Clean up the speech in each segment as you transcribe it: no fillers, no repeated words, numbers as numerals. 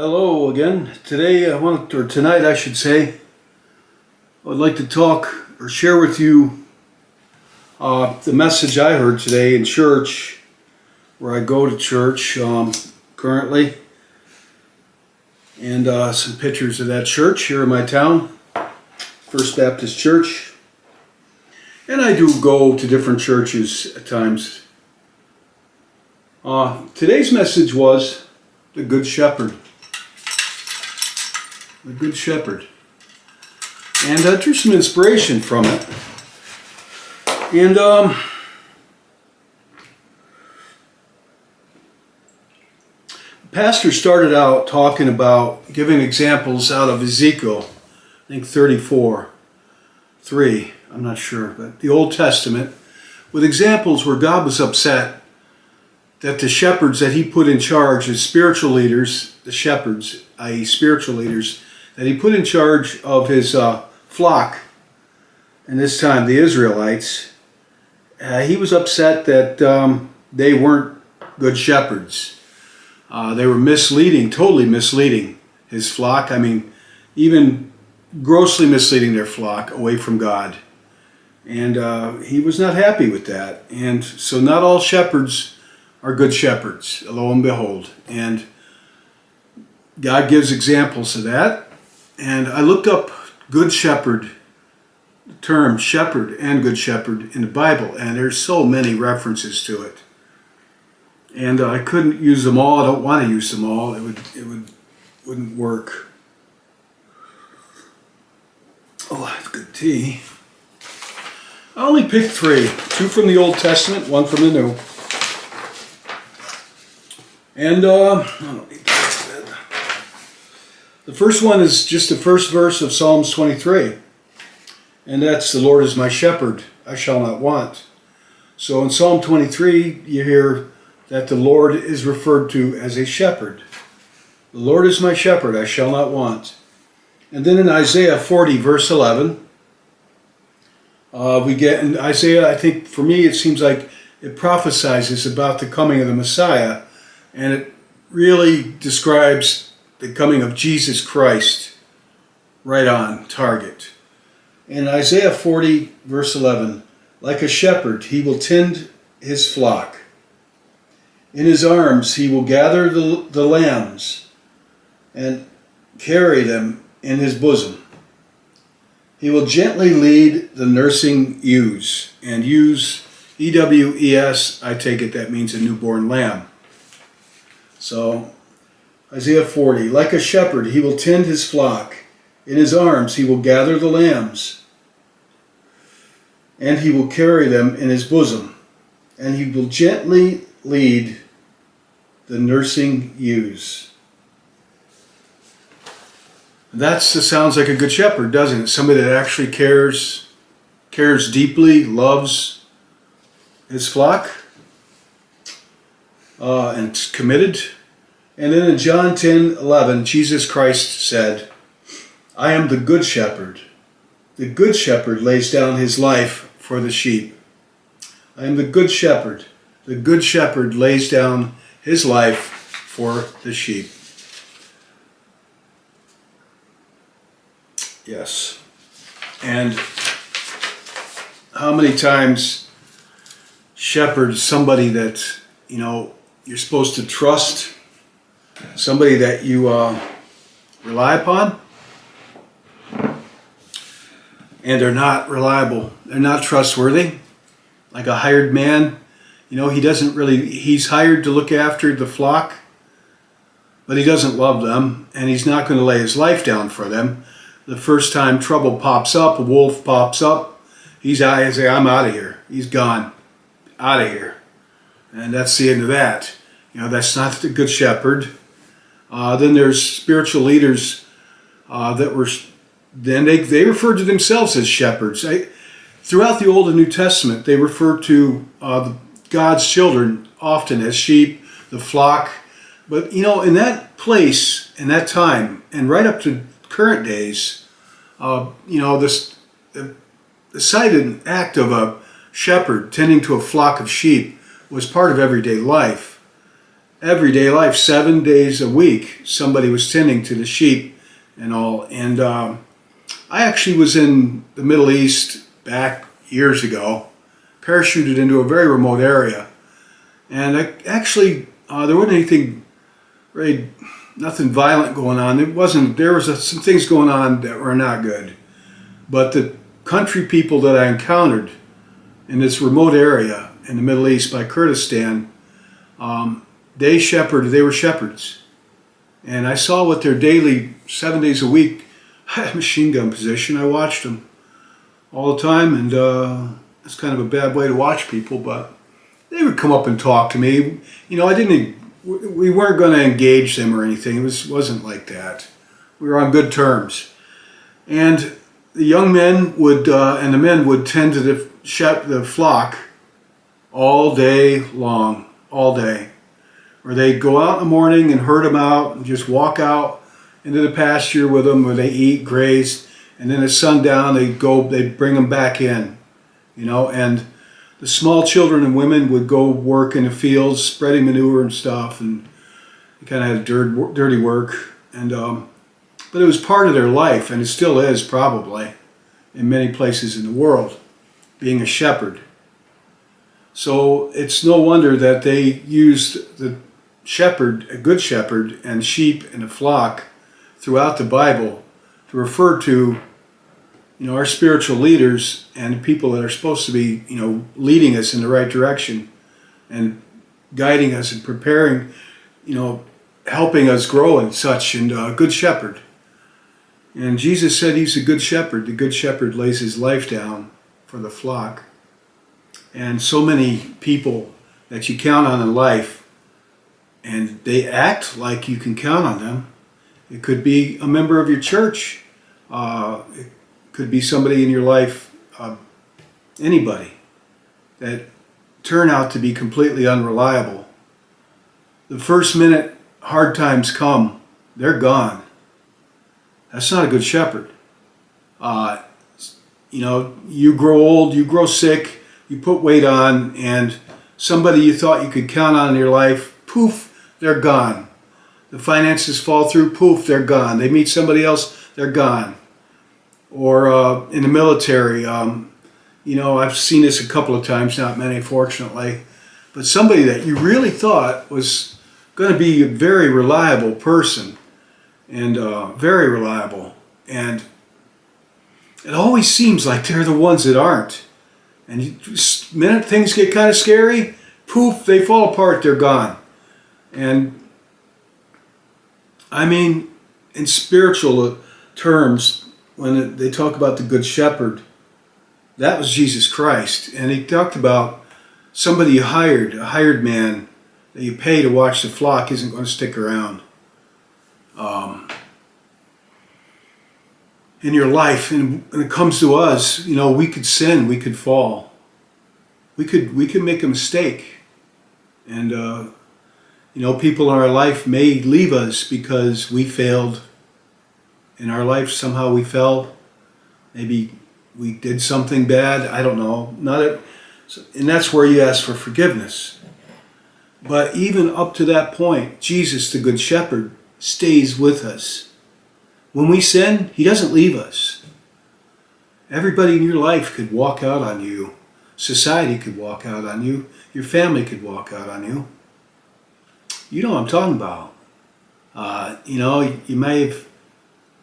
Hello again. Tonight I should say, I would like to talk or share with you the message I heard today in church, where I go to church currently, and some pictures of that church here in my town, First Baptist Church. And I do go to different churches at times. Today's message was the Good Shepherd. The Good Shepherd. And I drew some inspiration from it. And the pastor started out talking about giving examples out of Ezekiel, I think 34:3, I'm not sure, but the Old Testament, with examples where God was upset that the shepherds that he put in charge as spiritual leaders, the shepherds, i.e. spiritual leaders, that he put in charge of his flock, and this time the Israelites, he was upset that they weren't good shepherds. They were misleading, totally misleading his flock. I mean, even grossly misleading their flock away from God. And he was not happy with that. And so not all shepherds are good shepherds, lo and behold. And God gives examples of that. And I looked up good shepherd, the term shepherd and good shepherd in the Bible, and there's so many references to it. And I couldn't use them all. I don't want to use them all. It wouldn't work. Oh, that's good tea. I only picked three. Two from the Old Testament, one from the New. And I don't need that. The first one is just the first verse of Psalms 23. And that's, the Lord is my shepherd, I shall not want. So in Psalm 23, you hear that the Lord is referred to as a shepherd. The Lord is my shepherd, I shall not want. And then in Isaiah 40, verse 11, we get in Isaiah, I think for me it seems like it prophesizes about the coming of the Messiah, and it really describes the coming of Jesus Christ right on target. In Isaiah 40, verse 11, like a shepherd, he will tend his flock. In his arms he will gather the lambs and carry them in his bosom. He will gently lead the nursing ewes. And ewes, E-W-E-S, I take it that means a newborn lamb. So, Isaiah 40, like a shepherd, he will tend his flock. In his arms he will gather the lambs, and he will carry them in his bosom, and he will gently lead the nursing ewes. Sounds like a good shepherd, doesn't it? Somebody that actually cares deeply, loves his flock, and is committed. And then in John 10:11, Jesus Christ said, I am the good shepherd. The good shepherd lays down his life for the sheep. I am the good shepherd. The good shepherd lays down his life for the sheep. Yes. And how many times shepherd, somebody that, you're supposed to trust, somebody that you rely upon, and they're not reliable, they're not trustworthy, like a hired man. He's hired to look after the flock, but he doesn't love them, and he's not going to lay his life down for them. The first time trouble pops up, a wolf pops up, he's out, he'll say, I'm out of here. He's gone, out of here. And that's the end of that. That's not the good shepherd. Then there's spiritual leaders that were, then they referred to themselves as shepherds. Throughout the Old and New Testament, they refer to God's children often as sheep, the flock. But, in that place, in that time, and right up to current days, the sight and act of a shepherd tending to a flock of sheep was part of everyday life. everyday life, 7 days a week. Somebody was tending to the sheep and all. And I actually was in the Middle East back years ago, parachuted into a very remote area. And I actually, there wasn't anything, really, nothing violent going on. There was some things going on that were not good. But the country people that I encountered in this remote area in the Middle East by Kurdistan, they were shepherds. And I saw what their daily, 7 days a week, I had a machine gun position. I watched them all the time, and it's kind of a bad way to watch people, but they would come up and talk to me. We weren't going to engage them or anything. It wasn't like that. We were on good terms. And the young men would, and the men would tend to the flock all day long, all day. Or they'd go out in the morning and herd them out and just walk out into the pasture with them where they eat, graze, and then at sundown they'd bring them back in, and the small children and women would go work in the fields, spreading manure and stuff, and they kind of had dirty work, and but it was part of their life, and it still is probably in many places in the world, being a shepherd. So it's no wonder that they used the shepherd, a good shepherd, and sheep in a flock throughout the Bible to refer to, our spiritual leaders and the people that are supposed to be, leading us in the right direction and guiding us and preparing, helping us grow and such, and a good shepherd. And Jesus said he's a good shepherd. The good shepherd lays his life down for the flock. And so many people that you count on in life, and they act like you can count on them. It could be a member of your church. It could be somebody in your life, anybody, that turn out to be completely unreliable. The first minute hard times come, they're gone. That's not a good shepherd. You grow old, you grow sick, you put weight on, and somebody you thought you could count on in your life, poof, they're gone. The finances fall through, poof, they're gone. They meet somebody else, they're gone. Or in the military, I've seen this a couple of times, not many, fortunately, but somebody that you really thought was going to be a very reliable person, and very reliable, and it always seems like they're the ones that aren't. And the minute things get kind of scary, poof, they fall apart, they're gone. And I mean, in spiritual terms, when they talk about the Good Shepherd, that was Jesus Christ. And he talked about somebody you hired, a hired man that you pay to watch the flock isn't going to stick around in your life. And when it comes to us, we could sin, we could fall. We could make a mistake. And people in our life may leave us because we failed in our life. Somehow we fell. Maybe we did something bad. I don't know. And that's where you ask for forgiveness. But even up to that point, Jesus, the Good Shepherd, stays with us. When we sin, he doesn't leave us. Everybody in your life could walk out on you. Society could walk out on you. Your family could walk out on you. You know what I'm talking about. You may have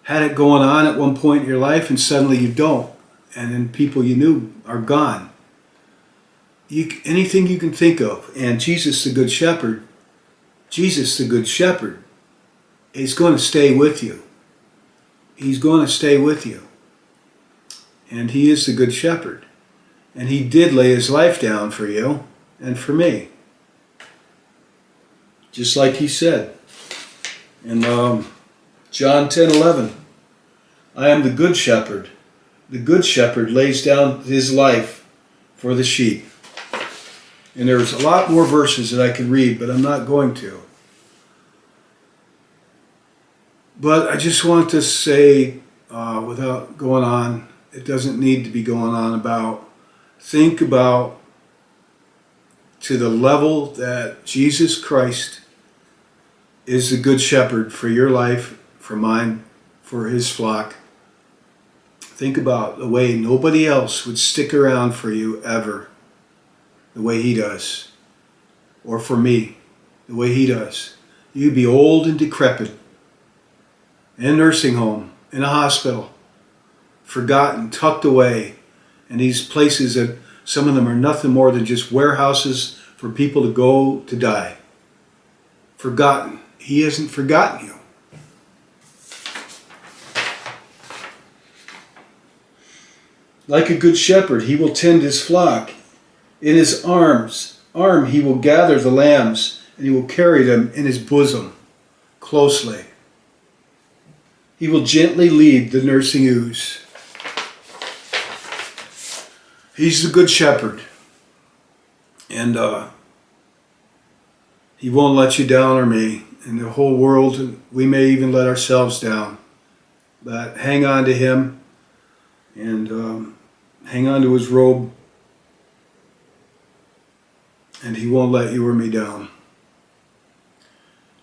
had it going on at one point in your life and suddenly you don't. And then people you knew are gone. Anything you can think of. And Jesus the Good Shepherd is going to stay with you. He's going to stay with you. And he is the Good Shepherd. And he did lay his life down for you and for me. Just like he said in John 10:11, I am the Good Shepherd. The Good Shepherd lays down his life for the sheep. And there's a lot more verses that I could read, but I'm not going to. But I just want to say, without going on, it doesn't need to be going on about, think about to the level that Jesus Christ is the good shepherd for your life, for mine, for his flock. Think about the way nobody else would stick around for you ever, the way he does. Or for me, the way he does. You'd be old and decrepit, in a nursing home, in a hospital, forgotten, tucked away, in these places that some of them are nothing more than just warehouses for people to go to die. Forgotten. He hasn't forgotten you. Like a good shepherd, he will tend his flock. In his arm he will gather the lambs, and he will carry them in his bosom closely. He will gently lead the nursing ewes. He's the good shepherd. And he won't let you down or me. And the whole world, and we may even let ourselves down. But hang on to him and hang on to his robe. And he won't let you or me down.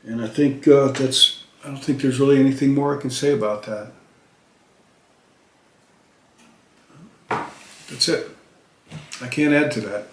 And I think I don't think there's really anything more I can say about that. That's it. I can't add to that.